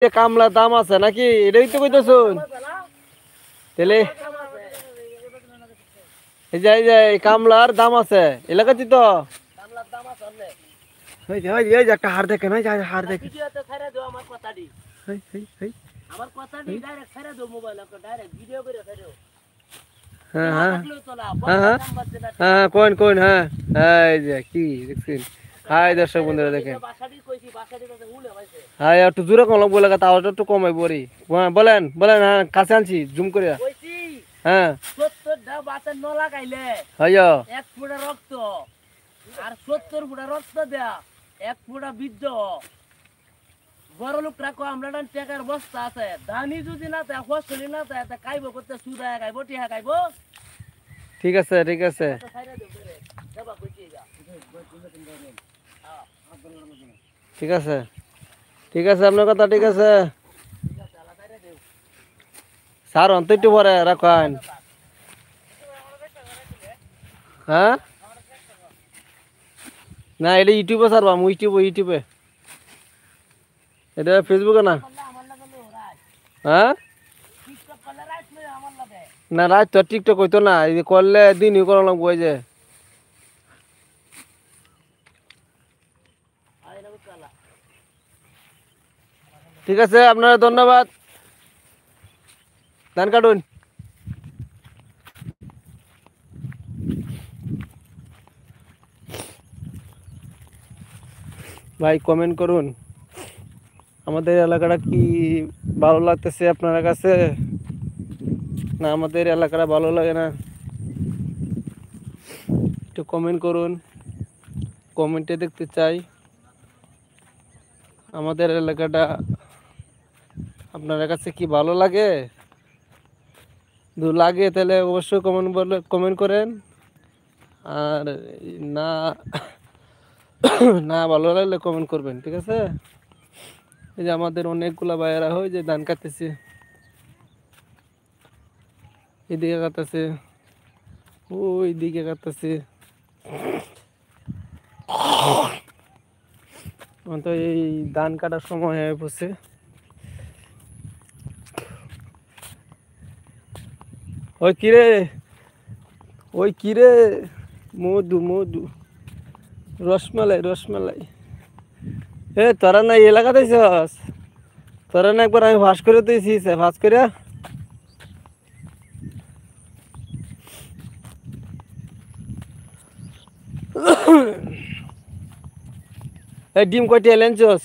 কামলার দাম আছে নাকি? এটাই তো কইতেছুন। তাহলে এই যে কামলার দাম আছে এলাকাতে তো। এই যে একটা হার দেখেন, ওই যে হার দেখেন। হ্যাঁ হ্যাঁ হ্যাঁ হ্যাঁ কোন কোন হ্যাঁ এই যে কি দেখছেন। হাই দর্শক বন্ধুরা দেখেন, হ্যাঁ একটু জোরে কম বলে তাও একটু কমাই বলি। বলেন বলেন, হ্যাঁ কাছে আনছি জুম করে। হ্যাঁ 70টা বাচ্চা ন লাগাইলে হইয়া 1 ফোঁটা রক্ত আর 70 ফোঁটা রক্ত দেয়া 1 ফোঁটা বীর্য। বড় লোকরা কো আমরা টাকার বস্তা আছে, ধানি যদি না থাকে ফসলি না থাকে খাইব করতে সুদা খাইব টিহা খাইব। ঠিক আছে ঠিক আছে ঠিক আছে ঠিক আছে, আপনার কথা ঠিক আছে স্যার। অন্ত একটু পরে রাখেন। হ্যাঁ না এটা ইউটিউবে ছাড়বাম, ইউটিউবে এটা ফেসবুকে না। হ্যাঁ না রাত তো টিকটক হইতো না, এই যে করলে দিনই করা লাগবো। ওই যে ঠিক আছে, আপনারা ধন্যবাদ। ধান কাটুন। ভাই কমেন্ট করুন, আমাদের এলাকাটা কি ভালো লাগতেছে আপনার কাছে, না আমাদের এলাকাটা ভালো লাগে না? একটু কমেন্ট করুন, কমেন্টে দেখতে চাই আমাদের এলাকাটা আপনার কাছে কি ভালো লাগে। যদি লাগে তাহলে অবশ্যই কমেন্ট করেন, আর না না ভালো লাগলে কমেন্ট করবেন, ঠিক আছে? এই যে আমাদের অনেকগুলা ভাইয়েরা হয় যে ধান কাটতেছে, এদিকে কাটতেছে, ওই দিকে কাটতেছে। তো এই ধান কাটার সময় হয়ে পড়ছে। ওই কিরে, ওই কিরে, মধু মধু, রসমালাই রসমালাই। এ তোরা না এলাকা দিয়েছস, তোরা না একবার আমি ভাস করে দিয়েছি, ভাস করে। এই ডিম কয়টি এলেনছস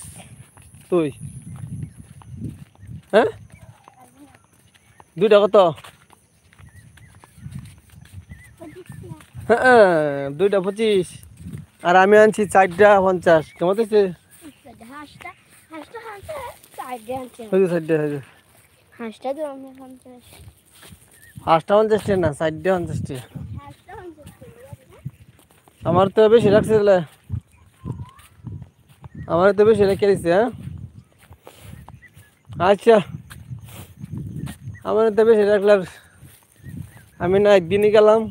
তুই? হ্যাঁ দুইটা কত? হ্যাঁ 2টা 25, আর আমি আনছি 4টা 50। কেমন হচ্ছে? হাঁসটা 50 না, 4টা 50। আমার তো বেশি লাগছে, আমার তো বেশি রেখে দিচ্ছে। হ্যাঁ আচ্ছা, আমার তো বেশি রাখলাম, আমি না একদিনই গেলাম,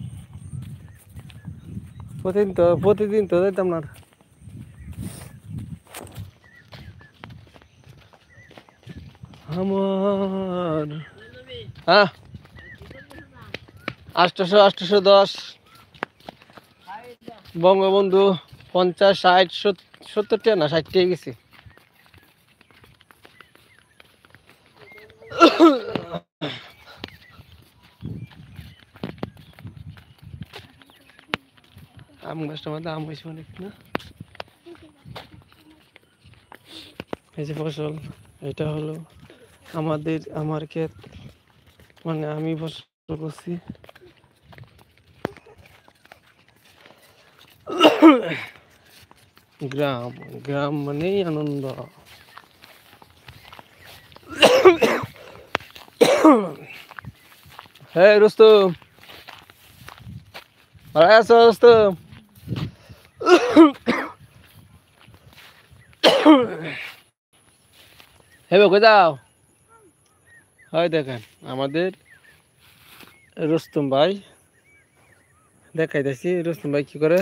প্রতিদিন তো যাইতাম না। আমার হ্যাঁ 810 বঙ্গবন্ধু 50 60 70টা না 60টা গেছি। আম গাছটার মধ্যে আম হয়েছে অনেক না। এই যে ফসল, এটা হলো আমার ক্ষেত, মানে আমি ফসল করছি। গ্রাম গ্রাম মানেই আনন্দ। হ্যাঁ রুস্তম, ভালো আছো রুস্তম? হেবে কই যাও? হয় দেখেন আমাদের রুস্তম ভাই, দেখাইতেছি রুস্তম ভাই কি করে।